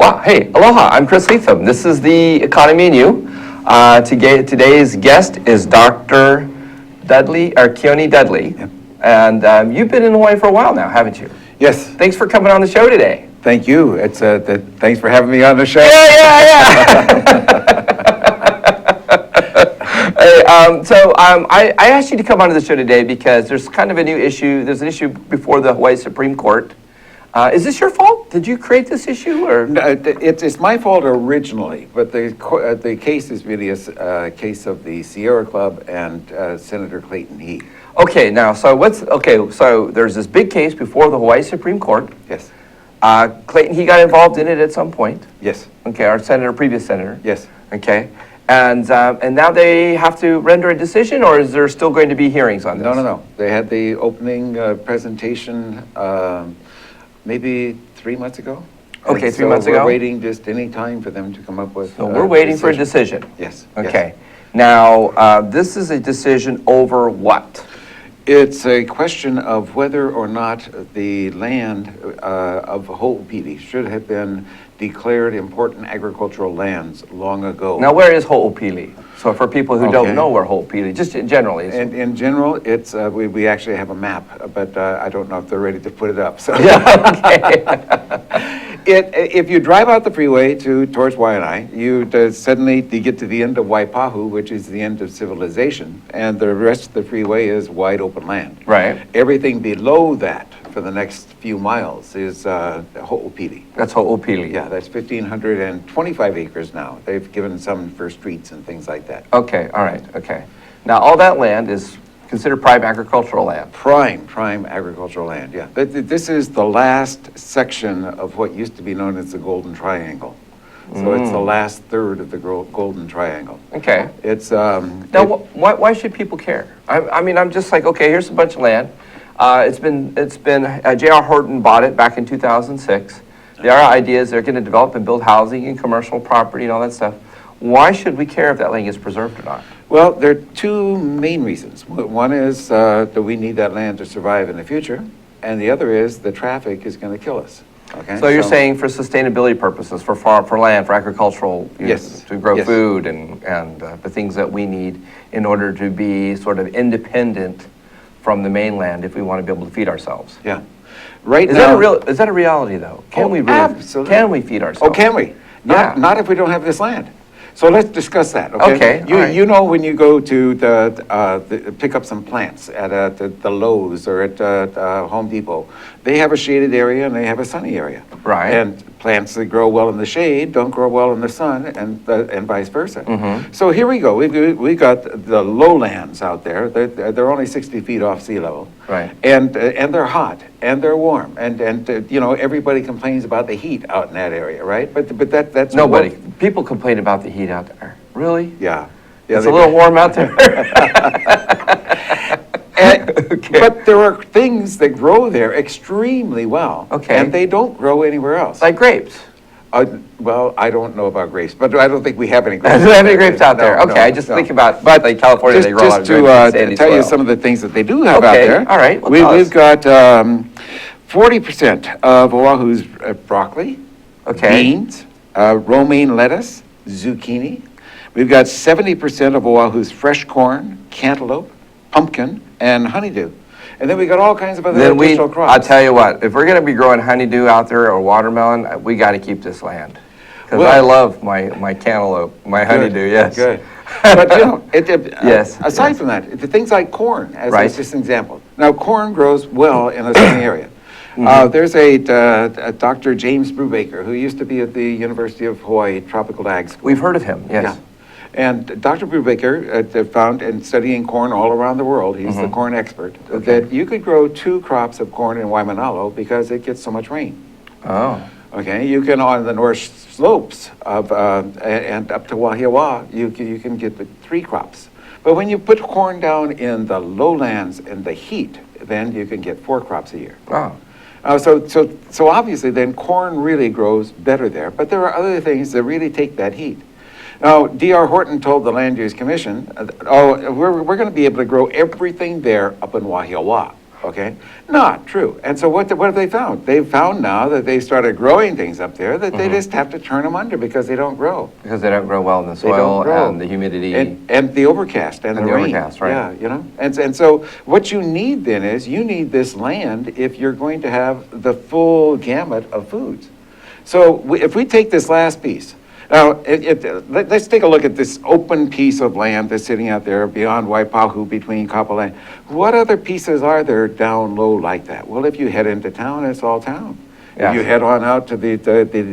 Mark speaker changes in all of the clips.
Speaker 1: Wow, hey, aloha, I'm Chris Lethem. This is the Economy and You. Today's guest is Dr. Dudley, or Kioni Dudley.
Speaker 2: Yep.
Speaker 1: And you've been in Hawaii for a while now, haven't you?
Speaker 2: Yes.
Speaker 1: Thanks for coming on the show today.
Speaker 2: Thank you. Thanks for having me on the show.
Speaker 1: Yeah. Hey, I asked you to come onto the show today because there's kind of a new issue. There's an issue before the Hawaii Supreme Court. Is this your fault? Did you create this issue, or?
Speaker 2: No, it's my fault originally, but the case is really a case of the Sierra Club and Senator Clayton He.
Speaker 1: Okay, now, so there's this big case before the Hawaii Supreme Court.
Speaker 2: Yes.
Speaker 1: Clayton He got involved in it at some point.
Speaker 2: Yes.
Speaker 1: Okay, our senator, previous senator.
Speaker 2: Yes.
Speaker 1: Okay, and now they have to render a decision, or is there still going to be hearings on this?
Speaker 2: No. They had the opening presentation maybe 3 months ago.
Speaker 1: Okay,
Speaker 2: and
Speaker 1: 3 months
Speaker 2: so
Speaker 1: ago.
Speaker 2: we're waiting just any time for them to come up with.
Speaker 1: So we're waiting for a decision.
Speaker 2: Yes.
Speaker 1: Okay. Now, this is a decision over what?
Speaker 2: It's a question of whether or not the land of Hoopili should have been declared important agricultural lands long ago.
Speaker 1: Now, where is Hoopili? So for people who don't
Speaker 2: Okay.
Speaker 1: know where Hoopili, just generally.
Speaker 2: In general, it's we actually have a map, but I don't know if they're ready to put it up. So
Speaker 1: Yeah, okay.
Speaker 2: if you drive out the freeway towards Waianae, you suddenly get to the end of Waipahu, which is the end of civilization, and the rest of the freeway is wide open land.
Speaker 1: Right.
Speaker 2: Everything below that for the next few miles is Ho'opili.
Speaker 1: That's Hoopili.
Speaker 2: Yeah, that's 1,525 acres now. They've given some for streets and things like that.
Speaker 1: Okay, all right, okay. Now, all that land is considered prime agricultural land.
Speaker 2: Prime agricultural land, yeah. But this is the last section of what used to be known as the Golden Triangle. So it's the last third of the Golden Triangle.
Speaker 1: Okay.
Speaker 2: It's
Speaker 1: Now, why should people care? I mean, I'm just like, okay, here's a bunch of land. It's been J.R. Horton bought it back in 2006. There are ideas they're going to develop and build housing and commercial property and all that stuff. Why should we care if that land is preserved or not?
Speaker 2: Well, there are two main reasons. One is that we need that land to survive in the future, and the other is the traffic is going to kill us. Okay.
Speaker 1: So you're saying for sustainability purposes, for land, for agricultural,
Speaker 2: yes,
Speaker 1: to grow
Speaker 2: yes.
Speaker 1: food and the things that we need in order to be sort of independent from the mainland if we want to be able to feed ourselves.
Speaker 2: Yeah. Right
Speaker 1: Is
Speaker 2: now,
Speaker 1: that a reality though? Can we really?
Speaker 2: Absolutely.
Speaker 1: Can we feed ourselves?
Speaker 2: Oh, can we? Not if we don't have this land. So let's discuss that. Okay.
Speaker 1: Okay, all right.
Speaker 2: You know when you go to pick up some plants at the Lowe's or at Home Depot, they have a shaded area and they have a sunny area.
Speaker 1: Right.
Speaker 2: And plants that grow well in the shade don't grow well in the sun, and vice versa.
Speaker 1: Mm-hmm.
Speaker 2: So here we go. We got the lowlands out there. They're only 60 feet off sea level.
Speaker 1: Right.
Speaker 2: And they're hot and they're warm and everybody complains about the heat out in that area, right? But that's
Speaker 1: Nobody. People complain about the heat out there. Really?
Speaker 2: Yeah.
Speaker 1: It's a little warm out there.
Speaker 2: Okay. But there are things that grow there extremely well.
Speaker 1: Okay.
Speaker 2: And they don't grow anywhere else.
Speaker 1: Like grapes.
Speaker 2: Well, I don't know about grapes, but I don't think we have any grapes.
Speaker 1: There's any grapes out there.
Speaker 2: No,
Speaker 1: Okay,
Speaker 2: no,
Speaker 1: I just
Speaker 2: no.
Speaker 1: think about
Speaker 2: But
Speaker 1: like California, they grow a lot of grapes in
Speaker 2: Just
Speaker 1: sandy
Speaker 2: to tell you
Speaker 1: soil.
Speaker 2: some of the things that they do have out
Speaker 1: Okay,
Speaker 2: there.
Speaker 1: all right, well, tell us.
Speaker 2: We've got 40% of Oahu's broccoli,
Speaker 1: Okay.
Speaker 2: beans, romaine lettuce, zucchini. We've got 70% of Oahu's fresh corn, cantaloupe, pumpkin, and honeydew. And then we got all kinds of other additional crops.
Speaker 1: I'll tell you what, if we're going to be growing honeydew out there or watermelon, we got to keep this land. Because
Speaker 2: Well-
Speaker 1: I love my cantaloupe, my honeydew, yes.
Speaker 2: Good. But
Speaker 1: Yes,
Speaker 2: aside
Speaker 1: yes.
Speaker 2: from that, the things like corn, as
Speaker 1: Right.
Speaker 2: just an example. Now, corn grows well in a sunny area.
Speaker 1: Mm-hmm.
Speaker 2: There's a Dr. James Brubaker, who used to be at the University of Hawaii Tropical Ag School.
Speaker 1: We've heard of him, yes.
Speaker 2: Yeah. And Dr. Brubaker found, in studying corn all around the world, he's the corn expert, that you could grow 2 crops of corn in Waimanalo because it gets so much rain.
Speaker 1: Oh,
Speaker 2: Okay, you can, on the north slopes of and up to Wahiawa, you can get the 3 crops. But when you put corn down in the lowlands in the heat, then you can get 4 crops a year.
Speaker 1: wow.
Speaker 2: So obviously then corn really grows better there, but there are other things that really take that heat. Now, D.R. Horton told the Land Use Commission, we're going to be able to grow everything there up in Wahiawa. okay? Not true. And so what have they found? They've found now that they started growing things up there that they just have to turn them under because they don't grow.
Speaker 1: Because they don't grow well in the
Speaker 2: They don't
Speaker 1: soil
Speaker 2: grow.
Speaker 1: and the humidity.
Speaker 2: And the overcast and the rain.
Speaker 1: Overcast, right.
Speaker 2: Yeah, you know? And so what you need then is you need this land if you're going to have the full gamut of foods. So if we take this last piece, now let's take a look at this open piece of land that's sitting out there beyond Waipahu between Kapolei. What other pieces are there down low like that? Well, if you head into town, it's all town.
Speaker 1: Yeah.
Speaker 2: If you head on out to the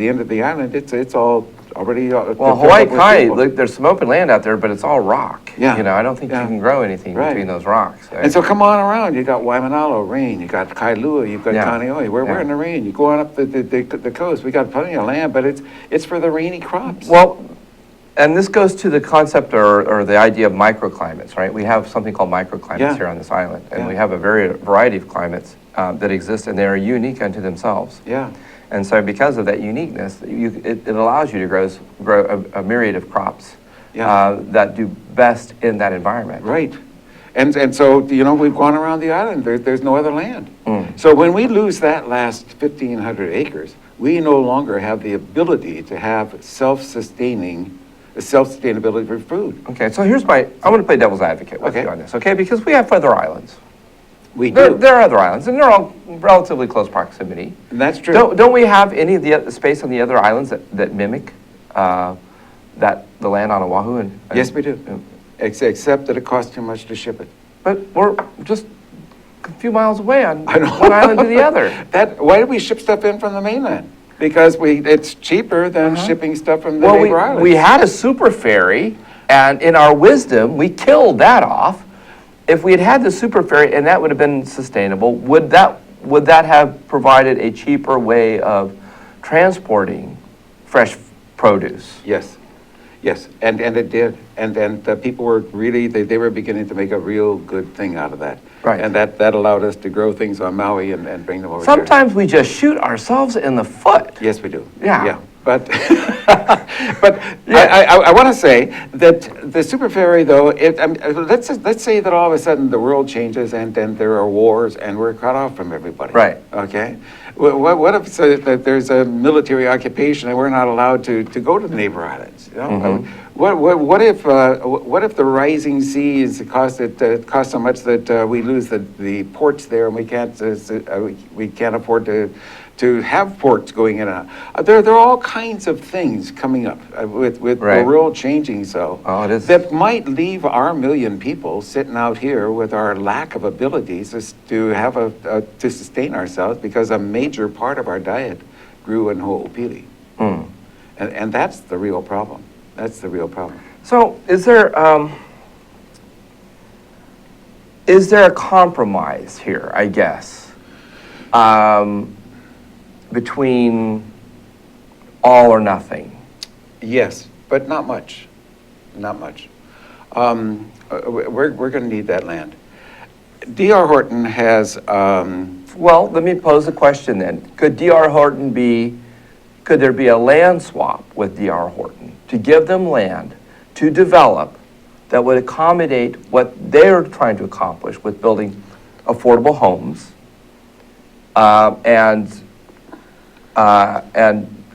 Speaker 2: end of the island, it's all already.
Speaker 1: Well, Hawaii Kai, look, there's some open land out there, but it's all rock.
Speaker 2: Yeah.
Speaker 1: You know, I don't think you can grow anything
Speaker 2: Right.
Speaker 1: between those rocks.
Speaker 2: And so come on around. You got Waimanalo, rain. You got Kailua. You've got
Speaker 1: Yeah.
Speaker 2: Kaneohe. We're in the rain. You go on up the coast. We got plenty of land, but it's for the rainy crops.
Speaker 1: Well, and this goes to the concept or the idea of microclimates, right? We have something called microclimates
Speaker 2: Yeah.
Speaker 1: here on this island, and
Speaker 2: Yeah.
Speaker 1: we have a variety of climates that exist, and they are unique unto themselves.
Speaker 2: Yeah.
Speaker 1: And so because of that uniqueness, it allows you to grow a myriad of crops
Speaker 2: Yeah.
Speaker 1: that do best in that environment.
Speaker 2: Right. And so, you know, we've gone around the island. There's no other land.
Speaker 1: Mm.
Speaker 2: So when we lose that last 1,500 acres, we no longer have the ability to have self-sustainability for food.
Speaker 1: Okay, so here's I want to play devil's advocate with
Speaker 2: Okay.
Speaker 1: you on this, okay? Because we have other islands.
Speaker 2: We
Speaker 1: There,
Speaker 2: do.
Speaker 1: there are other islands, and they're all relatively close proximity.
Speaker 2: And that's true.
Speaker 1: Don't we have any of the space on the other islands that mimic the land on Oahu? And
Speaker 2: Yes, we do. Except that it costs too much to ship it.
Speaker 1: But we're just a few miles away on
Speaker 2: I know.
Speaker 1: one island to the other.
Speaker 2: Why do we ship stuff in from the mainland? Because it's cheaper than shipping stuff from the
Speaker 1: Well,
Speaker 2: neighbor islands.
Speaker 1: we had a super ferry, and in our wisdom, we killed that off. If we had had the super ferry and that would have been sustainable, would that have provided a cheaper way of transporting fresh produce?
Speaker 2: Yes, yes, and it did. And the people were really, they were beginning to make a real good thing out of that.
Speaker 1: Right.
Speaker 2: And that allowed us to grow things on Maui and bring them over here.
Speaker 1: Sometimes we just shoot ourselves in the foot.
Speaker 2: Yes, we do.
Speaker 1: Yeah.
Speaker 2: Yeah, but, but I want to say that the super ferry, though, let's say that all of a sudden the world changes and then there are wars and we're cut off from everybody.
Speaker 1: Right.
Speaker 2: Okay? What if so that there's a military occupation and we're not allowed to go to the neighbor islands? You know? What if the rising seas cost so much that we lose the ports there and we can't afford to have ports going in and out? There are all kinds of things coming up with
Speaker 1: Right.
Speaker 2: the world changing so
Speaker 1: Oh, it is.
Speaker 2: that might leave our million people sitting out here with our lack of abilities to have to sustain ourselves because a major part of our diet grew in Hoopili.
Speaker 1: Mm.
Speaker 2: And that's the real problem. That's the real problem.
Speaker 1: So is there a compromise here, I guess, between all or nothing?
Speaker 2: Yes, but not much. Not much. We're going to need that land. D.R. Horton has...
Speaker 1: Well, let me pose a question then. Could there be a land swap with D.R. Horton to give them land to develop that would accommodate what they're trying to accomplish with building affordable homes and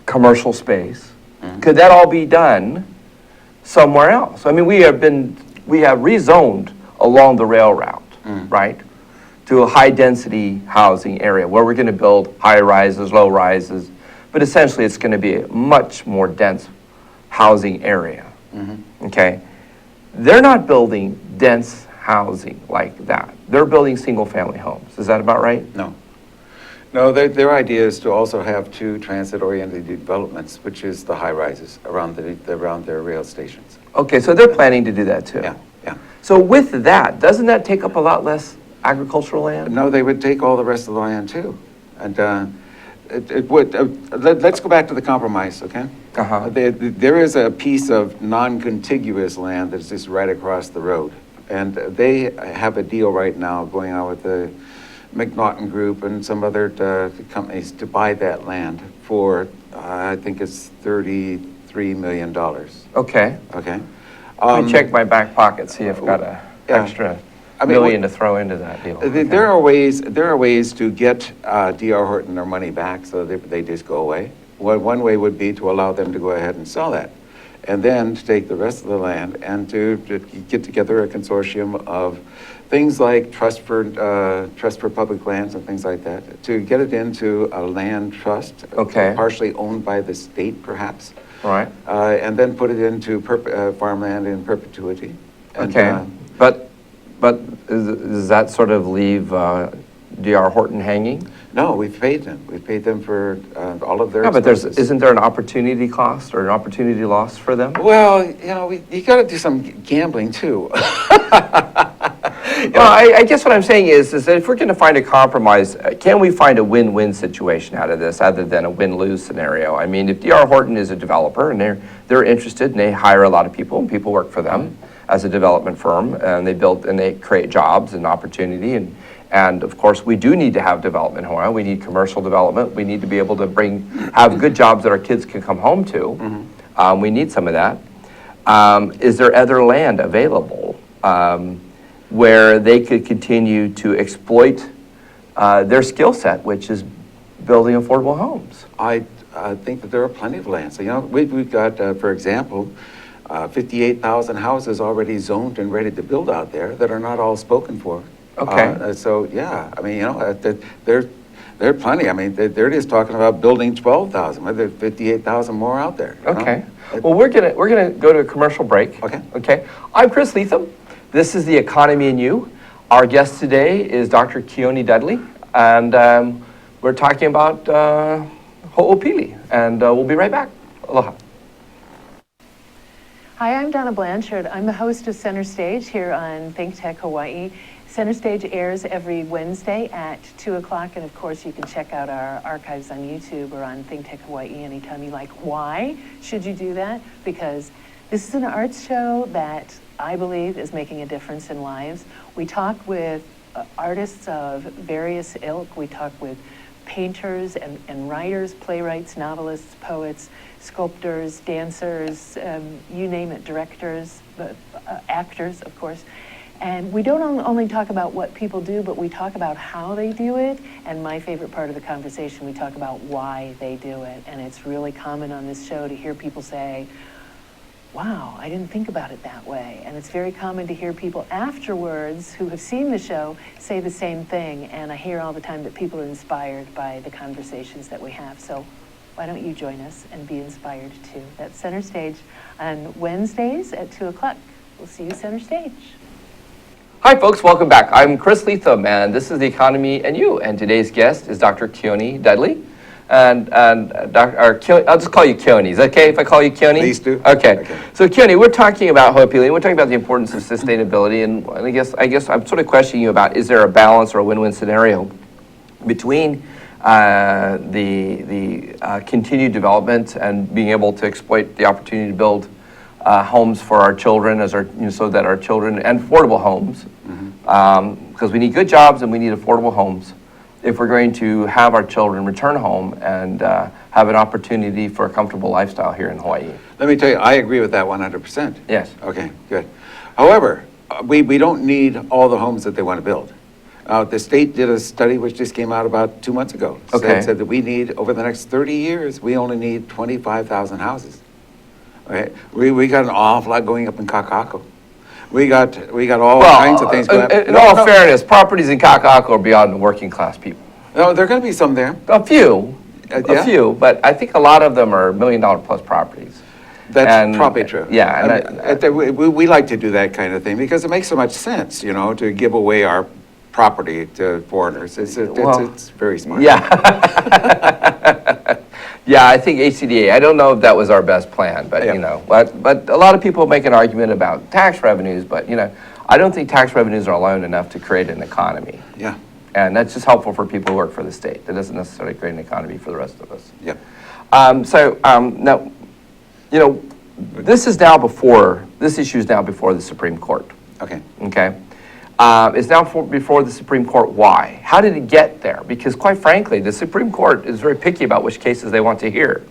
Speaker 1: commercial space? Could that all be done somewhere else? I mean, we have rezoned along the rail route, right, to a high-density housing area where we're going to build high-rises, low-rises, but essentially it's going to be a much more dense housing area, okay? They're not building dense housing like that. They're building single-family homes. Is that about right?
Speaker 2: No. No, their idea is to also have two transit-oriented developments, which is the high-rises around their rail stations.
Speaker 1: Okay, so they're planning to do that too.
Speaker 2: Yeah, yeah.
Speaker 1: So with that, doesn't that take up a lot less agricultural land?
Speaker 2: No, they would take all the rest of the land too. And it would, let's go back to the compromise, okay?
Speaker 1: Uh-huh.
Speaker 2: There is a piece of non-contiguous land that's just right across the road. And they have a deal right now going on with the McNaughton Group and some other companies to buy that land for, I think it's $33 million.
Speaker 1: Okay.
Speaker 2: Okay?
Speaker 1: Let me check my back pocket, see if I've got a
Speaker 2: yeah.
Speaker 1: extra.
Speaker 2: I mean,
Speaker 1: million to throw into that deal. Okay.
Speaker 2: There are ways to get D.R. Horton their money back so they just go away. One way would be to allow them to go ahead and sell that, and then to take the rest of the land and to get together a consortium of things like trust for public lands and things like that, to get it into a land trust,
Speaker 1: Okay.
Speaker 2: partially owned by the state perhaps,
Speaker 1: Right.
Speaker 2: and then put it into farmland in perpetuity. And,
Speaker 1: Okay. But does that sort of leave D.R. Horton hanging?
Speaker 2: no, we've paid them. We've paid them for all of their
Speaker 1: Yeah, but
Speaker 2: expenses.
Speaker 1: isn't there an opportunity cost or an opportunity loss for them?
Speaker 2: Well, you got to do some gambling too.
Speaker 1: Well, I guess what I'm saying is that if we're going to find a compromise, can we find a win-win situation out of this other than a win-lose scenario? I mean, if D.R. Horton is a developer and they're interested and they hire a lot of people and people work for them as a development firm and they build and they create jobs and opportunity and of course we do need to have development in Hawaii. We need commercial development. We need to be able to have good jobs that our kids can come home to. We need some of that. Is there other land available where they could continue to exploit their skill set, which is building affordable homes?
Speaker 2: I think that there are plenty of land. So, we've got, for example, 58,000 houses already zoned and ready to build out there that are not all spoken for.
Speaker 1: Okay.
Speaker 2: So, yeah, I mean, there are plenty. I mean, they're just talking about building 12,000, but there's 58,000 more out there.
Speaker 1: Okay. Well, we're gonna go to a commercial break.
Speaker 2: Okay.
Speaker 1: Okay. I'm Chris Lethem. This is The Economy and You. Our guest today is Dr. Kioni Dudley, and we're talking about Ho'opili, and we'll be right back. Aloha.
Speaker 3: Hi, I'm Donna Blanchard. I'm the host of Center Stage here on ThinkTech Hawaii. Center Stage airs every Wednesday at 2 o'clock, and of course you can check out our archives on YouTube or on ThinkTech Hawaii anytime you like. Why should you do that? Because this is an arts show that I believe is making a difference in lives. We talk with artists of various ilk. We talk with painters and writers, playwrights, novelists, poets, sculptors, dancers, you name it, directors, actors, of course. And we don't only talk about what people do, but we talk about how they do it. And my favorite part of the conversation, we talk about why they do it. And it's really common on this show to hear people say, wow, I didn't think about it that way. And it's very common to hear people afterwards who have seen the show say the same thing. And I hear all the time that people are inspired by the conversations that we have. So why don't you join us and be inspired too? That's Center Stage on Wednesdays at 2 o'clock. We'll see you Center Stage.
Speaker 1: Hi, folks. Welcome back. I'm Chris Lethem, and this is The Economy and You. And today's guest is Dr. Kioni Dudley. And Kioni, I'll just call you Kioni. Is that okay if I call you Kioni?
Speaker 2: Please do.
Speaker 1: Okay. So Kioni, we're talking about Ho'opili, and we're talking about the importance of sustainability. And I guess I'm sort of questioning you about, is there a balance or a win-win scenario between the continued development and being able to exploit the opportunity to build homes for our children, so that our children, and affordable homes, because we need good jobs and we need affordable homes if we're going to have our children return home and have an opportunity for a comfortable lifestyle here in Hawaii.
Speaker 2: Let me tell you, I agree with that 100%.
Speaker 1: Yes.
Speaker 2: Okay, good. However, we don't need all the homes that they want to build. The state did a study which just came out about 2 months ago.
Speaker 1: Okay.
Speaker 2: Said that we need, over the next 30 years, we only need 25,000 houses. Okay? We got an awful lot going up in Kakako. We got all kinds of things going up.
Speaker 1: In all fairness, properties in Kakako are beyond the working class people.
Speaker 2: No, there are going to be some there.
Speaker 1: A few,
Speaker 2: Yeah?
Speaker 1: but I think a lot of them are $1 million plus properties.
Speaker 2: That's probably true.
Speaker 1: Yeah,
Speaker 2: we like to do that kind of thing because it makes so much sense, to give away our property to foreigners. It's very smart.
Speaker 1: Yeah. Yeah, I think HCDA, I don't know if that was our best plan, but but a lot of people make an argument about tax revenues, but I don't think tax revenues are alone enough to create an economy.
Speaker 2: Yeah.
Speaker 1: And that's just helpful for people who work for the state. That doesn't necessarily create an economy for the rest of us.
Speaker 2: Yeah.
Speaker 1: Now, this issue is now before the Supreme Court.
Speaker 2: Okay.
Speaker 1: Okay. It's now before the Supreme Court. Why? How did it get there? Because quite frankly, the Supreme Court is very picky about which cases they want to hear.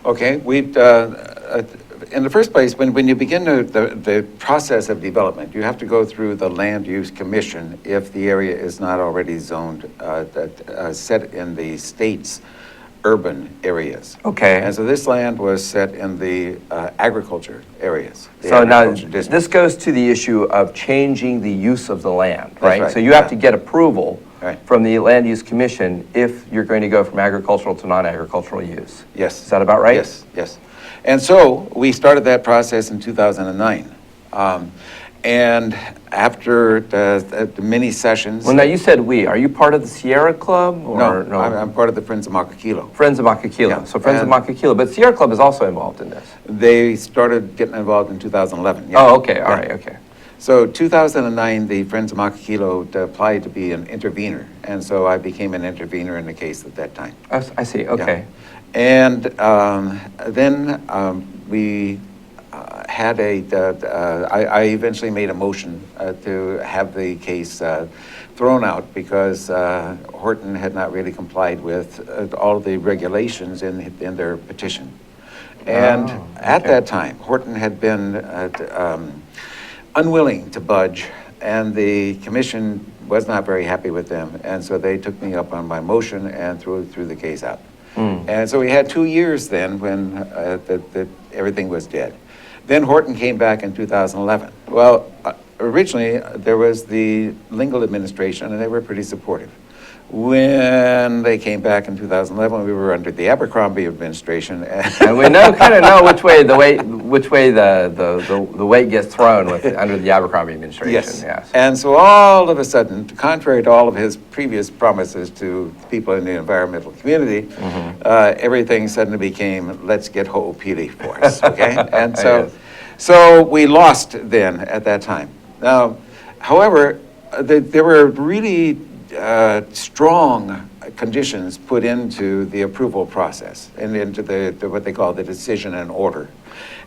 Speaker 2: Okay. in the first place, when you begin the process of development, you have to go through the Land Use Commission if the area is not already zoned, set in the state's urban areas.
Speaker 1: Okay.
Speaker 2: And so this land was set in the agriculture areas. the
Speaker 1: So now,
Speaker 2: agriculture districts.
Speaker 1: this goes to the issue of changing the use of the land, right?
Speaker 2: right,
Speaker 1: So you have
Speaker 2: yeah.
Speaker 1: to get approval
Speaker 2: Right.
Speaker 1: from the Land Use Commission if you're going to go from agricultural to non-agricultural use.
Speaker 2: Yes.
Speaker 1: Is that about right?
Speaker 2: Yes, yes. And so we started that process in 2009. And after the many sessions.
Speaker 1: Well, now you said we. Are you part of the Sierra Club or
Speaker 2: No, I'm part of the Friends of Makakilo.
Speaker 1: Friends of Makakilo?
Speaker 2: Yeah,
Speaker 1: So Friends of
Speaker 2: and-
Speaker 1: Makakilo, but Sierra Club is also involved in this.
Speaker 2: They started getting involved in 2011. yeah.
Speaker 1: Oh, okay, all
Speaker 2: Yeah.
Speaker 1: right, okay.
Speaker 2: So 2009, the Friends of Makakilo applied to be an intervener, and so I became an intervener in the case at that time.
Speaker 1: I see, okay.
Speaker 2: And then we had I eventually made a motion to have the case thrown out because Horton had not really complied with all the regulations in their petition. And
Speaker 1: Oh,
Speaker 2: at
Speaker 1: okay.
Speaker 2: that time, Horton had been unwilling to budge, and the commission was not very happy with them, and so they took me up on my motion and threw the case out. And so we had 2 years then when everything was dead. Then Horton came back in 2011. Well, originally there was the Lingle administration, and they were pretty supportive. When they came back in 2011, we were under the Abercrombie administration.
Speaker 1: And we kind of know which way the weight gets thrown under the Abercrombie administration.
Speaker 2: Yes. And so all of a sudden, contrary to all of his previous promises to people in the environmental community, everything suddenly became, let's get Hoopili for us, okay? And so,
Speaker 1: Yes.
Speaker 2: so we lost then at that time. Now, however, there were really strong conditions put into the approval process and into the what they call the decision and order.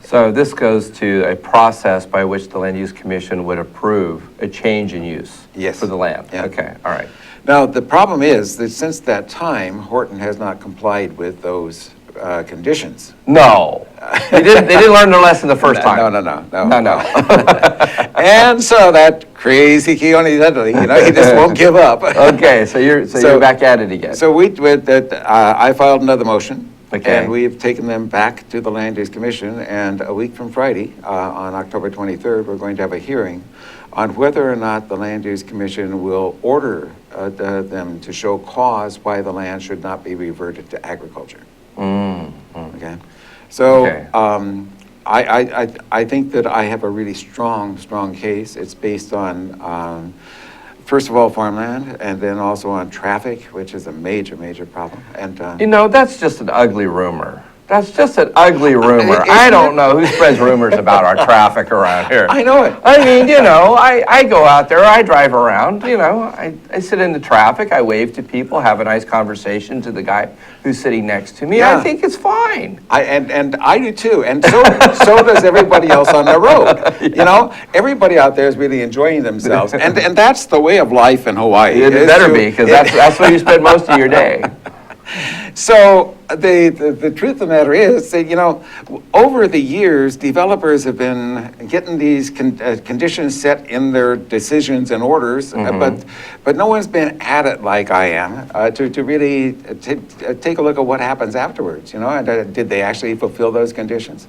Speaker 1: So this goes to a process by which the Land Use Commission would approve a change in use
Speaker 2: Yes.
Speaker 1: for the land.
Speaker 2: Yeah.
Speaker 1: Okay, all right.
Speaker 2: Now, the problem is that since that time, Horton has not complied with those conditions.
Speaker 1: No, they didn't learn their lesson the first time.
Speaker 2: No. And so that crazy Kioni Dudley, he just won't give up.
Speaker 1: Okay, so you're back at it again.
Speaker 2: So I filed another motion.
Speaker 1: Okay.
Speaker 2: And we've taken them back to the Land Use Commission, and a week from Friday, on October 23rd, we're going to have a hearing on whether or not the Land Use Commission will order them to show cause why the land should not be reverted to agriculture. Okay. So
Speaker 1: Okay.
Speaker 2: I think that I have a really strong case. It's based on, first of all, farmland, and then also on traffic, which is a major problem. And
Speaker 1: That's just an ugly rumor. That's just an ugly rumor.
Speaker 2: Isn't
Speaker 1: I don't
Speaker 2: it?
Speaker 1: know who spreads rumors about our traffic around here.
Speaker 2: I know it.
Speaker 1: I mean, I go out there, I drive around, I sit in the traffic, I wave to people, have a nice conversation to the guy who's sitting next to me.
Speaker 2: Yeah.
Speaker 1: I think it's fine.
Speaker 2: And I do too, and so does everybody else on the road. Everybody out there is really enjoying themselves, and that's the way of life in Hawaii.
Speaker 1: It
Speaker 2: is
Speaker 1: better
Speaker 2: to-
Speaker 1: be, because that's where you spend most of your day.
Speaker 2: So the truth of the matter is that, over the years, developers have been getting these conditions set in their decisions and orders, but no one's been at it like I am to really take a look at what happens afterwards, and did they actually fulfill those conditions?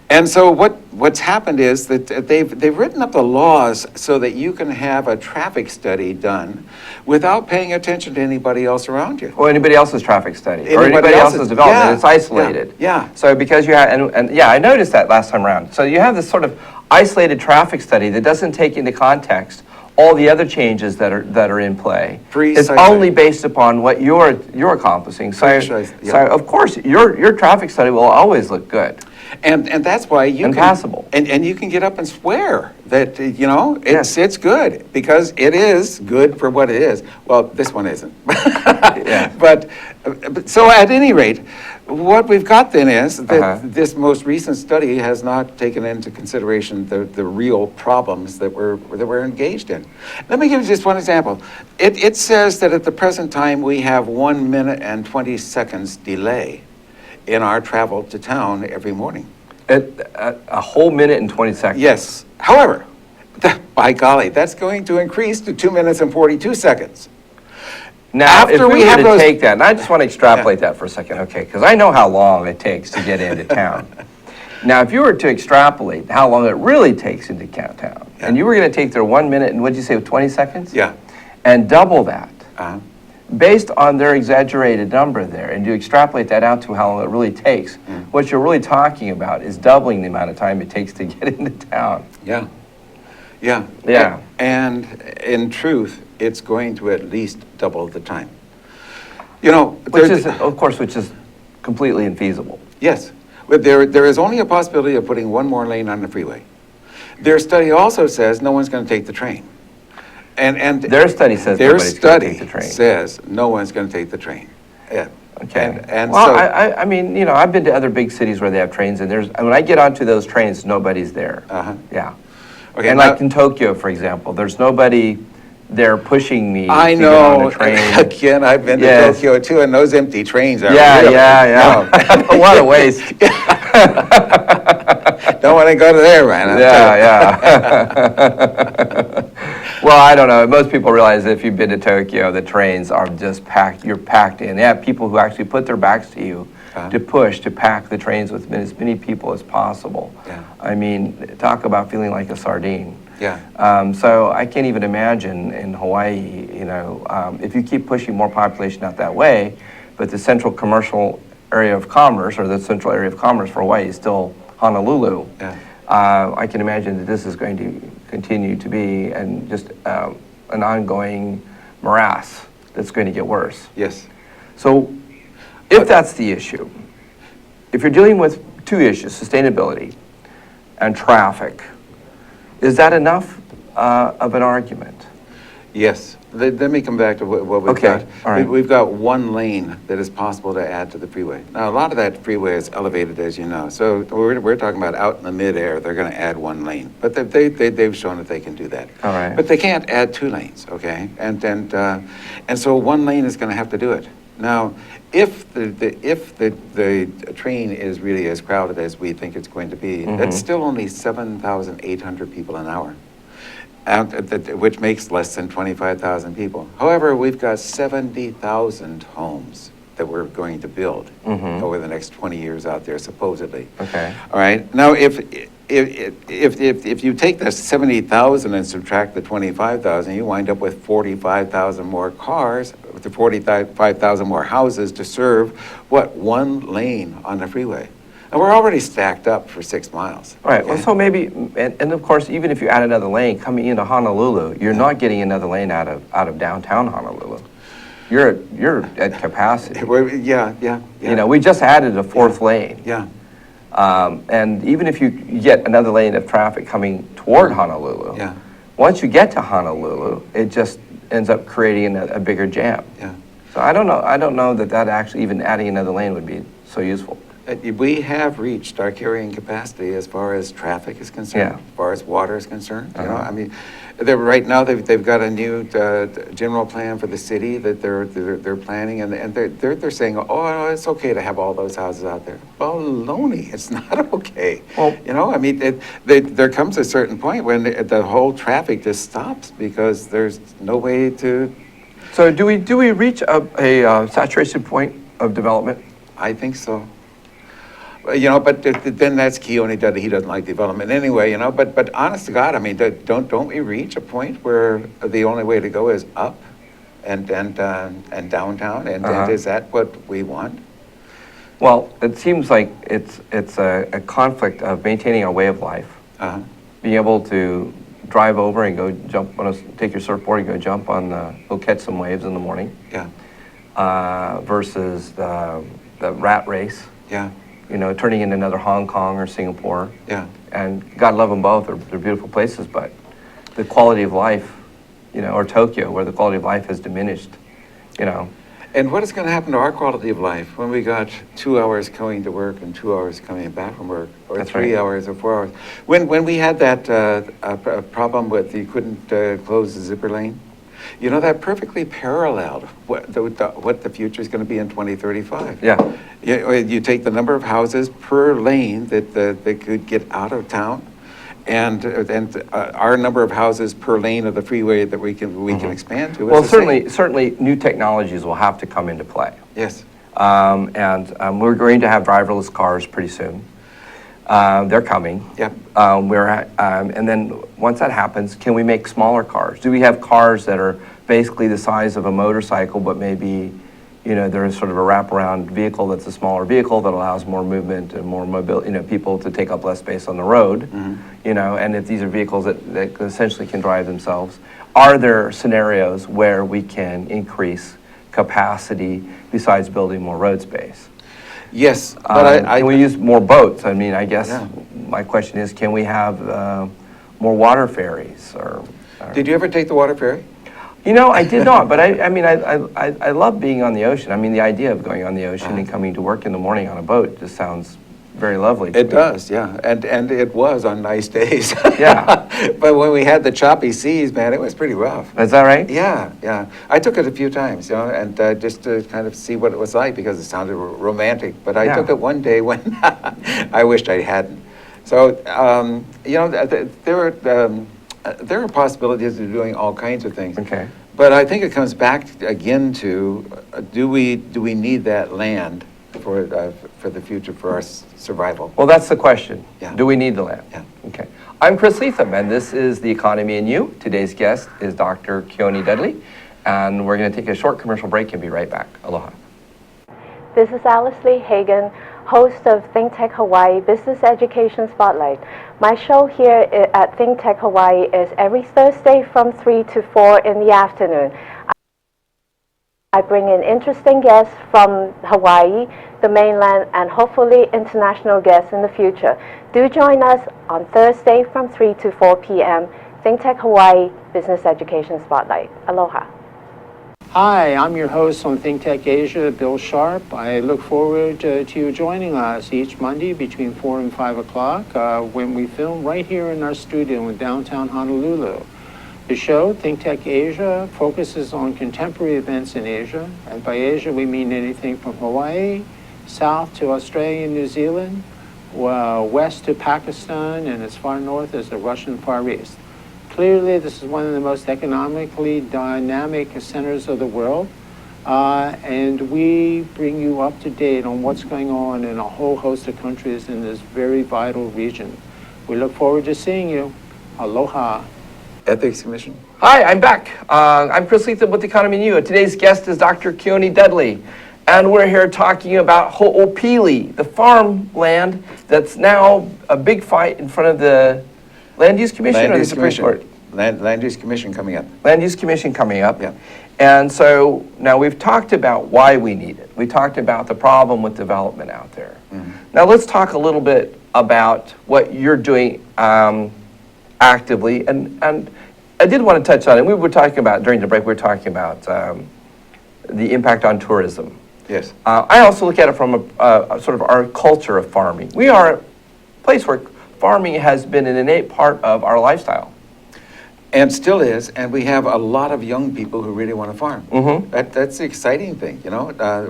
Speaker 2: And so what's happened is that they've written up the laws so that you can have a traffic study done without paying attention to anybody else around you.
Speaker 1: Or anybody else's traffic study, or
Speaker 2: Anybody
Speaker 1: anybody else's
Speaker 2: else's-
Speaker 1: development.
Speaker 2: yeah,
Speaker 1: It's isolated.
Speaker 2: yeah.
Speaker 1: So because you have, and yeah, I noticed that last time around. So you have this sort of isolated traffic study that doesn't take into context all the other changes that are in play. It's
Speaker 2: Precisely.
Speaker 1: only based upon what you're accomplishing. So,
Speaker 2: Precisely, yeah.
Speaker 1: so of course, your traffic study will always look good.
Speaker 2: And that's why you
Speaker 1: And
Speaker 2: can
Speaker 1: passable.
Speaker 2: and you can get up and swear that
Speaker 1: Yes.
Speaker 2: it's good because it is good for what it is. Well, this one isn't.
Speaker 1: Yeah.
Speaker 2: But so at any rate, what we've got then is that
Speaker 1: Uh-huh.
Speaker 2: this most recent study has not taken into consideration the real problems that we're engaged in. Let me give you just one example. It says that at the present time we have 1 minute and 20 seconds delay in our travel to town every morning.
Speaker 1: A whole minute and 20 seconds?
Speaker 2: Yes. However, by golly, that's going to increase to 2 minutes and 42 seconds.
Speaker 1: Now, if
Speaker 2: After
Speaker 1: we
Speaker 2: we
Speaker 1: were
Speaker 2: have
Speaker 1: to
Speaker 2: those-
Speaker 1: take that, and I just want to extrapolate that for a second, okay, because I know how long it takes to get into town. Now, if you were to extrapolate how long it really takes into town, and you were going to take their 1 minute and what'd you say, 20 seconds?
Speaker 2: Yeah.
Speaker 1: And double that,
Speaker 2: Uh-huh.
Speaker 1: based on their exaggerated number there, and you extrapolate that out to how long it really takes, what you're really talking about is doubling the amount of time it takes to get into town.
Speaker 2: Yeah. Yeah.
Speaker 1: Yeah.
Speaker 2: And in truth, it's going to at least double the time. You know,
Speaker 1: Which
Speaker 2: there's-
Speaker 1: is, of course, which is completely infeasible.
Speaker 2: Yes, but there is only a possibility of putting one more lane on the freeway. Their study also says no one's going to take the train. And
Speaker 1: Their study says
Speaker 2: their
Speaker 1: nobody's going to take
Speaker 2: study
Speaker 1: the train.
Speaker 2: says no one's going to take the train. Yeah.
Speaker 1: Okay.
Speaker 2: And
Speaker 1: Well,
Speaker 2: so,
Speaker 1: I mean, you know, I've been to other big cities where they have trains, and when I get onto those trains, nobody's there.
Speaker 2: Uh-huh.
Speaker 1: Yeah.
Speaker 2: okay,
Speaker 1: And
Speaker 2: now-
Speaker 1: like in Tokyo, for example, there's nobody there pushing me
Speaker 2: I
Speaker 1: to get on
Speaker 2: know.
Speaker 1: a train.
Speaker 2: Again, I've been to
Speaker 1: Yes.
Speaker 2: Tokyo too, and those empty trains are
Speaker 1: Yeah,
Speaker 2: really,
Speaker 1: yeah. A lot of waste.
Speaker 2: Don't want to go to there, man.
Speaker 1: Yeah. Well, I don't know. Most people realize that if you've been to Tokyo, the trains are just packed. You're packed in. They have people who actually put their backs to you to pack the trains with as many people as possible.
Speaker 2: Yeah.
Speaker 1: I mean, talk about feeling like a sardine.
Speaker 2: Yeah.
Speaker 1: So I can't even imagine in Hawaii, you know, if you keep pushing more population out that way, but the central commercial area of commerce, or the central area of commerce for Hawaii is still Honolulu.
Speaker 2: Yeah.
Speaker 1: I can imagine that this is going to continue to be just an ongoing morass that's going to get worse.
Speaker 2: Yes.
Speaker 1: So if that's the issue, if you're dealing with two issues, sustainability and traffic, is that enough of an argument?
Speaker 2: Yes. Let me come back to what we've
Speaker 1: Okay,
Speaker 2: got.
Speaker 1: all right.
Speaker 2: We've got one lane that is possible to add to the freeway. Now, a lot of that freeway is elevated, as you know. So we're talking about out in the midair, they're going to add one lane. But they've shown that they can do that.
Speaker 1: All right.
Speaker 2: But they can't add two lanes, okay? And so one lane is going to have to do it. Now, if the train is really as crowded as we think it's going to be, that's still only 7,800 people an hour. Which makes less than 25,000 people. However, we've got 70,000 homes that we're going to build over the next 20 years out there, supposedly.
Speaker 1: Okay.
Speaker 2: All right. Now, if you take the 70,000 and subtract the 25,000, you wind up with 45,000 more cars, with the 45,000 more houses to serve one lane on the freeway. And we're already stacked up for 6 miles.
Speaker 1: All right,
Speaker 2: okay?
Speaker 1: well, so maybe, and of course, even if you add another lane coming into Honolulu, you're not getting another lane out of downtown Honolulu. You're at capacity.
Speaker 2: Yeah.
Speaker 1: You know, we just added a fourth lane.
Speaker 2: Yeah.
Speaker 1: And even if you get another lane of traffic coming toward Honolulu,
Speaker 2: Yeah.
Speaker 1: once you get to Honolulu, it just ends up creating a bigger jam.
Speaker 2: Yeah.
Speaker 1: So I don't know that actually even adding another lane would be so useful.
Speaker 2: We have reached our carrying capacity as far as traffic is concerned,
Speaker 1: Yeah.
Speaker 2: as far as water is concerned. You know, I mean, right now they've got a new general plan for the city that they're planning, and they're saying, oh, it's okay to have all those houses out there. Baloney, it's not okay.
Speaker 1: Well,
Speaker 2: you know, I mean, there comes a certain point when the whole traffic just stops because there's no way to.
Speaker 1: So do we reach a saturation point of development?
Speaker 2: I think so. You know, but then that's Kioni Dudley. He doesn't like development anyway. You know, but honest to God, I mean, don't we reach a point where the only way to go is up, and downtown, and is that what we want?
Speaker 1: Well, it seems like it's a conflict of maintaining our way of life, being able to drive over and go jump take your surfboard and go jump go catch some waves in the morning.
Speaker 2: Yeah.
Speaker 1: Versus the rat race.
Speaker 2: Yeah.
Speaker 1: You know, turning into another Hong Kong or Singapore.
Speaker 2: Yeah.
Speaker 1: And God love them both, they're beautiful places, but the quality of life, you know, or Tokyo, where the quality of life has diminished, you know.
Speaker 2: And what is going to happen to our quality of life when we got 2 hours going to work and 2 hours coming back from work, or
Speaker 1: That's
Speaker 2: 3
Speaker 1: right.
Speaker 2: hours or 4 hours? When we had that problem with you couldn't close the zipper lane, You know, that perfectly paralleled what the future is going to be in 2035.
Speaker 1: Yeah.
Speaker 2: You take the number of houses per lane that they could get out of town, and our number of houses per lane of the freeway that we can expand to.
Speaker 1: Well,
Speaker 2: is the same.
Speaker 1: certainly new technologies will have to come into play.
Speaker 2: Yes.
Speaker 1: We're going to have driverless cars pretty soon. They're coming.
Speaker 2: Yep.
Speaker 1: And then once that happens, can we make smaller cars? Do we have cars that are basically the size of a motorcycle, but maybe, there's sort of a wraparound vehicle that's a smaller vehicle that allows more movement and more mobility, people to take up less space on the road, and if these are vehicles that essentially can drive themselves, are there scenarios where we can increase capacity besides building more road space?
Speaker 2: Yes, but
Speaker 1: can we use more boats? I mean, I guess
Speaker 2: Yeah.
Speaker 1: my question is, can we have more water ferries?
Speaker 2: Did you ever take the water ferry?
Speaker 1: I did not, but I love being on the ocean. I mean, the idea of going on the ocean and coming to work in the morning on a boat just sounds very lovely.
Speaker 2: It does, yeah, and it was on nice days.
Speaker 1: Yeah.
Speaker 2: But when we had the choppy seas, man, it was pretty rough.
Speaker 1: Is that right?
Speaker 2: Yeah, yeah. I took it a few times, and just to kind of see what it was like because it sounded romantic. But I took it one day when I wished I hadn't. So, there are possibilities of doing all kinds of things.
Speaker 1: Okay.
Speaker 2: But I think it comes back again to do we need that land for the future, for our survival?
Speaker 1: Well, that's the question.
Speaker 2: Yeah.
Speaker 1: Do we need the land?
Speaker 2: Yeah.
Speaker 1: Okay. I'm Chris Lethem, and this is The Economy and You. Today's guest is Dr. Kioni Dudley, and we're going to take a short commercial break and be right back. Aloha.
Speaker 4: This is Alice Lee Hagan, host of ThinkTech Hawaii Business Education Spotlight. My show here at ThinkTech Hawaii is every Thursday from 3 to 4 in the afternoon. I bring in interesting guests from Hawaii, the mainland, and hopefully international guests in the future. Do join us on Thursday from 3 to 4 p.m. ThinkTech Hawaii Business Education Spotlight. Aloha.
Speaker 5: Hi, I'm your host on ThinkTech Asia, Bill Sharp. I look forward to you joining us each Monday between 4 and 5 o'clock when we film right here in our studio in downtown Honolulu. The show, ThinkTech Asia, focuses on contemporary events in Asia. And by Asia, we mean anything from Hawaii, south to Australia and New Zealand, west to Pakistan, and as far north as the Russian Far East. Clearly, this is one of the most economically dynamic centers of the world, and we bring you up to date on what's going on in a whole host of countries in this very vital region. We look forward to seeing you. Aloha.
Speaker 2: Ethics Commission?
Speaker 1: Hi, I'm back. I'm Chris Lethem with The Economy and You. And today's guest is Dr. Kioni Dudley. And we're here talking about Hoopili, the farmland that's now a big fight in front of the Land Use Commission or the Supreme Court?
Speaker 2: Land Use Commission coming up.
Speaker 1: Land Use Commission coming up.
Speaker 2: Yeah.
Speaker 1: And so now we've talked about why we need it. We talked about the problem with development out there.
Speaker 2: Mm-hmm.
Speaker 1: Now let's talk a little bit about what you're doing actively. And I did want to touch on it. We were talking about, during the break, we were talking about the impact on tourism.
Speaker 2: Yes.
Speaker 1: I also look at it from a sort of our culture of farming. We are a place where farming has been an innate part of our lifestyle.
Speaker 2: And still is, and we have a lot of young people who really want to farm.
Speaker 1: Mm-hmm.
Speaker 2: That's the exciting thing,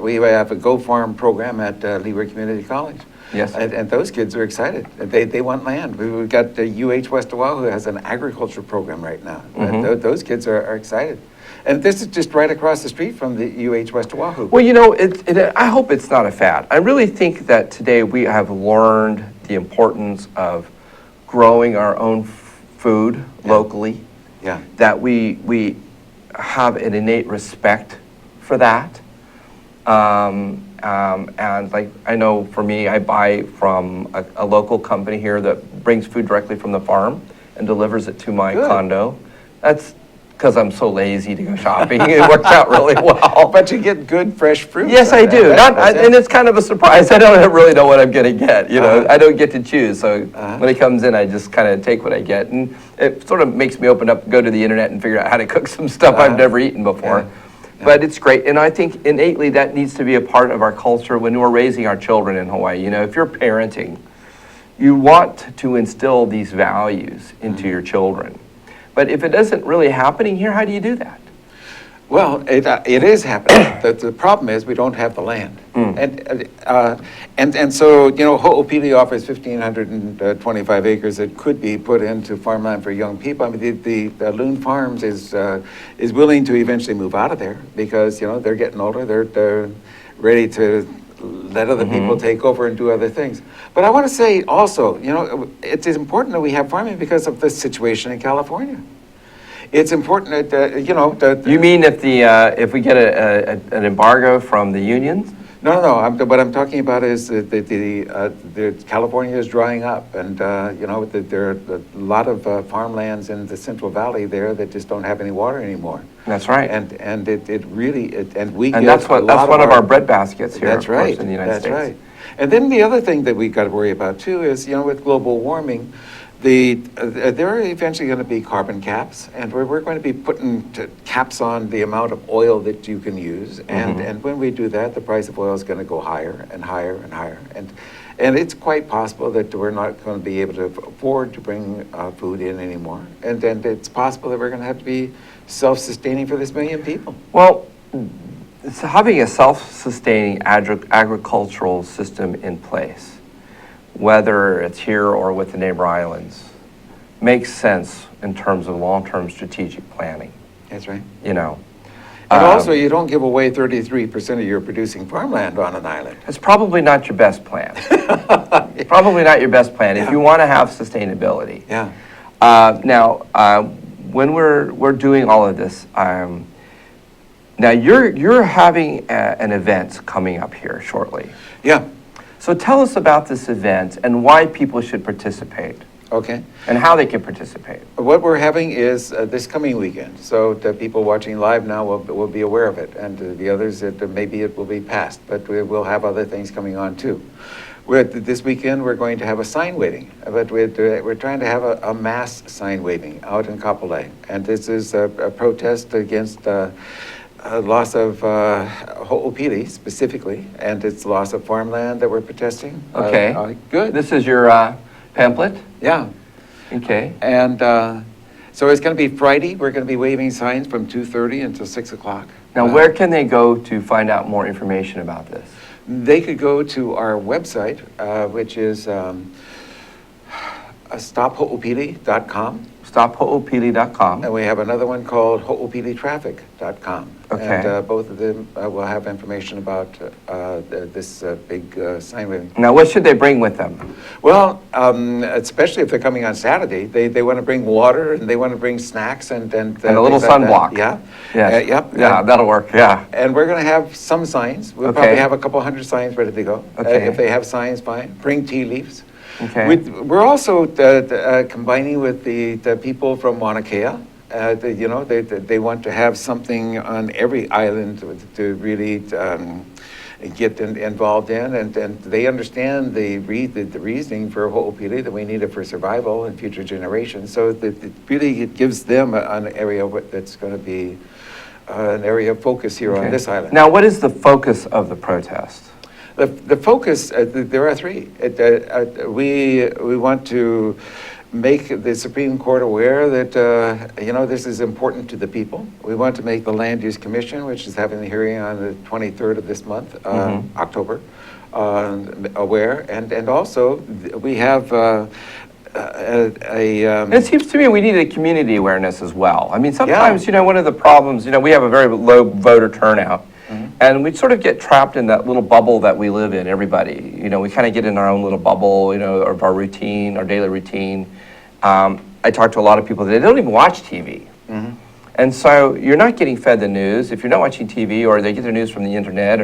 Speaker 2: We have a Go Farm program at Leeward Community College.
Speaker 1: Yes.
Speaker 2: And those kids are excited. They want land. We've got the UH West Oahu has an agriculture program right now.
Speaker 1: Mm-hmm.
Speaker 2: And those kids are excited. And this is just right across the street from the UH West Oahu.
Speaker 1: Well, I hope it's not a fad. I really think that today we have learned the importance of growing our own food locally.
Speaker 2: Yeah.
Speaker 1: That we have an innate respect for that. And like, I know for me, I buy from a local company here that brings food directly from the farm and delivers it to my condo. That's because I'm so lazy to go shopping. It works out really well.
Speaker 2: But you get good fresh fruit.
Speaker 1: Yes, I do. And it's kind of a surprise. I don't really know what I'm going to get. I don't get to choose. So when it comes in, I just kind of take what I get. And it sort of makes me go to the internet and figure out how to cook some stuff I've never eaten before. Yeah. But it's great. And I think innately that needs to be a part of our culture when we're raising our children in Hawaii. If you're parenting, you want to instill these values into your children. But if it isn't really happening here, how do you do that?
Speaker 2: Well, it is happening. The problem is we don't have the land. And so, you know, Ho'opili offers 1,525 acres that could be put into farmland for young people. I mean, the Loon Farms is willing to eventually move out of there because, you know, they're getting older. They're ready to let other people take over and do other things. But I want to say also, you know, it is important that we have farming because of the situation in California. It's important that, you know...
Speaker 1: You mean if we get an embargo from the unions?
Speaker 2: No. What I'm talking about is the California is drying up, and you know there are a lot of farmlands in the Central Valley there that just don't have any water anymore.
Speaker 1: That's right.
Speaker 2: And it really and we
Speaker 1: and
Speaker 2: get
Speaker 1: that's one of our bread baskets here.
Speaker 2: That's
Speaker 1: of course,
Speaker 2: right.
Speaker 1: in the United States.
Speaker 2: That's right. And then the other thing that we've got to worry about too is, you know, with global warming, there are eventually going to be carbon caps, and we're going to be putting caps on the amount of oil that you can use, and when we do that, the price of oil is going to go higher and higher and higher, and it's quite possible that we're not going to be able to afford to bring food in anymore, and it's possible that we're going to have to be self-sustaining for this million people.
Speaker 1: Well, it's having a self-sustaining agricultural system in place, whether it's here or with the neighbor islands, makes sense in terms of long-term strategic planning.
Speaker 2: That's right.
Speaker 1: You know.
Speaker 2: And also, you don't give away 33% of your producing farmland on an island.
Speaker 1: It's probably not your best plan. Probably not your best plan if you want to have sustainability.
Speaker 2: Yeah.
Speaker 1: Now, when we're doing all of this, now you're having an event coming up here shortly.
Speaker 2: Yeah.
Speaker 1: So tell us about this event and why people should participate.
Speaker 2: Okay.
Speaker 1: And how they can participate.
Speaker 2: What we're having is this coming weekend. So the people watching live now will be aware of it, and the others, maybe it will be past, but we will have other things coming on too. This weekend we're going to have a sign waving, but we're trying to have a mass sign waving out in Kapolei, and this is a protest against loss of Ho'opili specifically, and it's loss of farmland that we're protesting.
Speaker 1: Okay.
Speaker 2: Good.
Speaker 1: This is your pamphlet?
Speaker 2: Yeah.
Speaker 1: Okay.
Speaker 2: And so it's going to be Friday. We're going to be waving signs from 2:30 until 6 o'clock.
Speaker 1: Now, where can they go to find out more information about this?
Speaker 2: They could go to our website, which is stophoopili.com.
Speaker 1: StopHo'opili.com.
Speaker 2: And we have another one called hoopilitraffic.com.
Speaker 1: Okay.
Speaker 2: And both of them will have information about this big sign waving.
Speaker 1: Now, what should they bring with them?
Speaker 2: Well, especially if they're coming on Saturday, they want to bring water and they want to bring snacks and
Speaker 1: a little
Speaker 2: things like that.
Speaker 1: sunblock.
Speaker 2: Yeah.
Speaker 1: Yes.
Speaker 2: Yep.
Speaker 1: Yeah, that'll work. Yeah.
Speaker 2: And we're going to have some signs. We'll
Speaker 1: Okay.
Speaker 2: probably have a couple hundred signs ready to go.
Speaker 1: Okay.
Speaker 2: If they have signs, fine. Bring tea leaves.
Speaker 1: Okay.
Speaker 2: We're also combining with the people from Mauna Kea. You know, they want to have something on every island to really get involved in, and they understand the reasoning for Ho'opili, that we need it for survival and future generations. So it gives them an area that's going to be an area of focus here on this island.
Speaker 1: Now, what is the focus of the protest?
Speaker 2: The focus, there are three. We want to make the Supreme Court aware that, you know, this is important to the people. We want to make the Land Use Commission, which is having the hearing on the 23rd of this month, October, aware. And also, we have
Speaker 1: It seems to me we need a community awareness as well. I mean, sometimes, you know, one of the problems, you know, we have a very low voter turnout. And we sort of get trapped in that little bubble that we live in, everybody. You know, we kind of get in our own little bubble, you know, of our routine, our daily routine. I talk to a lot of people that they don't even watch TV. And so you're not getting fed the news. If you're not watching TV, or they get their news from the internet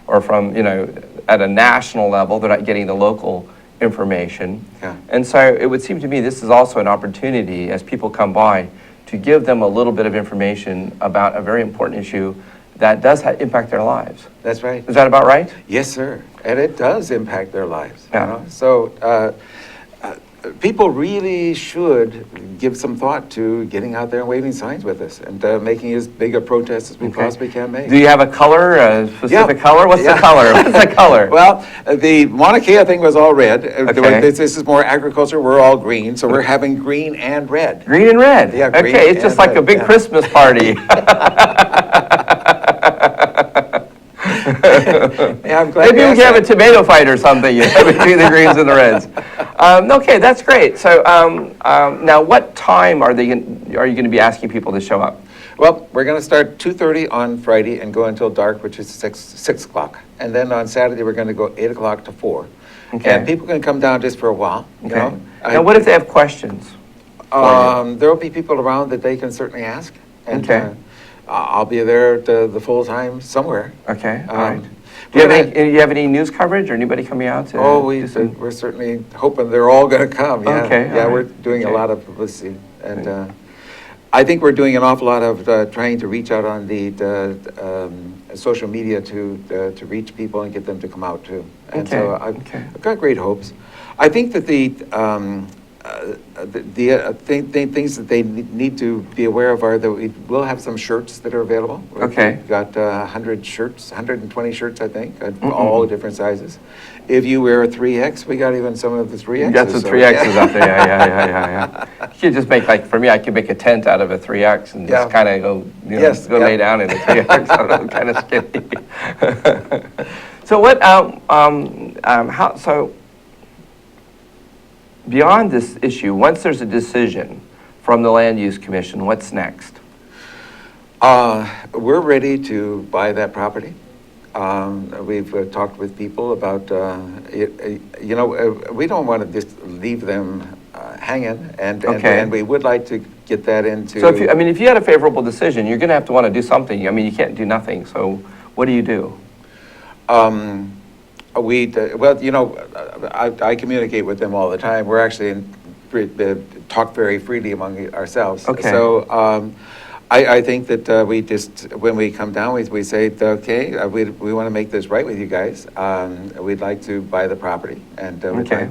Speaker 1: or from, you know, at a national level, they're not getting the local information. And so it would seem to me this is also an opportunity as people come by to give them a little bit of information about a very important issue that does impact their lives.
Speaker 2: That's right.
Speaker 1: Is that about right?
Speaker 2: Yes, sir. And it does impact their lives.
Speaker 1: Yeah.
Speaker 2: You know? So people really should give some thought to getting out there and waving signs with us and making as big a protest as we possibly can make.
Speaker 1: Do you have a color, a specific
Speaker 2: Yeah.
Speaker 1: color? What's the color? What's the color?
Speaker 2: Well, the Mauna Kea thing was all red.
Speaker 1: Okay.
Speaker 2: This is more agriculture. We're all green, so we're having green and red.
Speaker 1: Green and red.
Speaker 2: Yeah, green
Speaker 1: okay, it's just
Speaker 2: and
Speaker 1: like a
Speaker 2: red,
Speaker 1: big
Speaker 2: yeah.
Speaker 1: Christmas party.
Speaker 2: Yeah, I'm glad
Speaker 1: Maybe
Speaker 2: you
Speaker 1: we
Speaker 2: asked
Speaker 1: can have a
Speaker 2: that.
Speaker 1: tomato fight or something, you know, between the greens and the reds. Okay, that's great. So now, what time are you going to be asking people to show up?
Speaker 2: Well, we're going to start 2:30 on Friday and go until dark, which is 6 o'clock. And then on Saturday, we're going to go 8 o'clock to 4.
Speaker 1: Okay.
Speaker 2: And people can come down just for a while. You
Speaker 1: Okay.
Speaker 2: know?
Speaker 1: Now, what if they have questions?
Speaker 2: There will be people around that they can certainly ask. And,
Speaker 1: Okay.
Speaker 2: I'll be there the full time somewhere.
Speaker 1: Okay, all
Speaker 2: Um,
Speaker 1: right. Do you have any news coverage or anybody coming out to?
Speaker 2: Oh,
Speaker 1: do some-
Speaker 2: we're certainly hoping they're all going to come. Yeah.
Speaker 1: Okay,
Speaker 2: Yeah,
Speaker 1: all
Speaker 2: we're
Speaker 1: right.
Speaker 2: doing a
Speaker 1: Okay.
Speaker 2: lot of publicity, and I think we're doing an awful lot of trying to reach out on the social media to reach people and get them to come out too. And so
Speaker 1: Okay, okay.
Speaker 2: I've got great hopes. I think that things that they need to be aware of are that we will have some shirts that are available.
Speaker 1: Okay.
Speaker 2: We've got 100 shirts, 120 shirts, I think, all different sizes. If you wear a 3X, we got even some of the 3Xs.
Speaker 1: You got some
Speaker 2: so,
Speaker 1: 3Xs out there, yeah. You could just make, like, for me, I could make a tent out of a 3X and just
Speaker 2: Yeah.
Speaker 1: kind of go, you know,
Speaker 2: Yes,
Speaker 1: go
Speaker 2: yeah.
Speaker 1: lay down in a 3X. I'm kind of skinny. So what, so beyond this issue, once there's a decision from the Land Use Commission, what's next?
Speaker 2: We're ready to buy that property. We've talked with people about, we don't want to just leave them hanging, and
Speaker 1: Okay.
Speaker 2: we would like to get that into.
Speaker 1: So if you had a favorable decision, you're going to want to do something. I mean, you can't do nothing. So what do you do?
Speaker 2: I communicate with them all the time. We're actually talk very freely among ourselves.
Speaker 1: Okay.
Speaker 2: So I think that we just, when we come down, we say, okay, we want to make this right with you guys. We'd like to buy the property, and we'd
Speaker 1: Okay.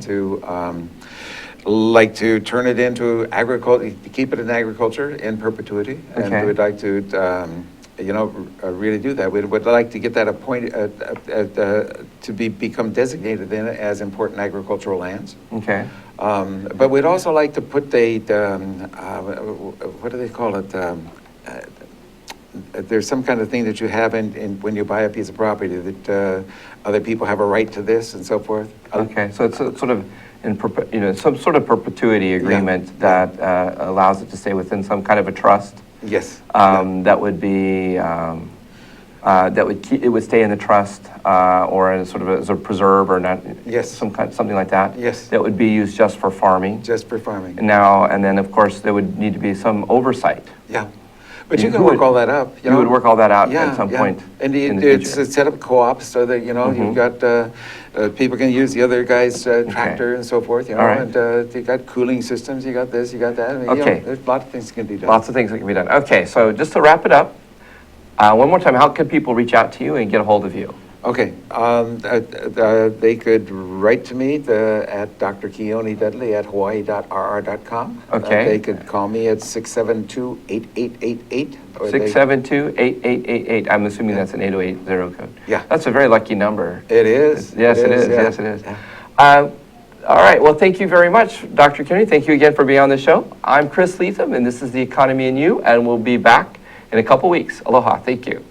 Speaker 2: like to turn it into agriculture, keep it in agriculture in perpetuity, and
Speaker 1: Okay.
Speaker 2: we'd like to really do that. We'd like to get that appointed to become designated then as important agricultural lands.
Speaker 1: Okay.
Speaker 2: But we'd also like to put what do they call it? There's some kind of thing that you have in when you buy a piece of property that other people have a right to this and so forth.
Speaker 1: Okay, so it's sort of some sort of perpetuity agreement that allows it to stay within some kind of a trust.
Speaker 2: Yes.
Speaker 1: That would be it would stay in the trust or in sort of as a preserve or not.
Speaker 2: Yes.
Speaker 1: Something like that.
Speaker 2: Yes.
Speaker 1: That would be used just for farming.
Speaker 2: Just for farming.
Speaker 1: And then of course there would need to be some oversight.
Speaker 2: Yeah. But you
Speaker 1: You
Speaker 2: can
Speaker 1: would-
Speaker 2: work all that up.
Speaker 1: You would work all that out at some point.
Speaker 2: And
Speaker 1: in the
Speaker 2: it's
Speaker 1: future.
Speaker 2: set up co-ops so that, you've got, people can use the other guy's tractor and so forth,
Speaker 1: All right.
Speaker 2: and you got cooling systems, you got this, you got that. I mean,
Speaker 1: Okay.
Speaker 2: there's a lot of things that can be done.
Speaker 1: Lots of things that can be done. Okay, so just to wrap it up, one more time, how can people reach out to you and get a hold of you?
Speaker 2: Okay, they could write to me at Dr. Kioni Dudley at hawaii.rr.com.
Speaker 1: Okay.
Speaker 2: They could call me at 672-8888.
Speaker 1: 672-8888. I'm assuming that's an 8080 code.
Speaker 2: Yeah.
Speaker 1: That's a very lucky number.
Speaker 2: It is.
Speaker 1: Yes, it is.
Speaker 2: yeah.
Speaker 1: Yes, it is.
Speaker 2: Yeah.
Speaker 1: All right. Well, thank you very much, Dr. Kioni. Thank you again for being on the show. I'm Chris Lethem, and this is The Economy and You, and we'll be back in a couple weeks. Aloha. Thank you.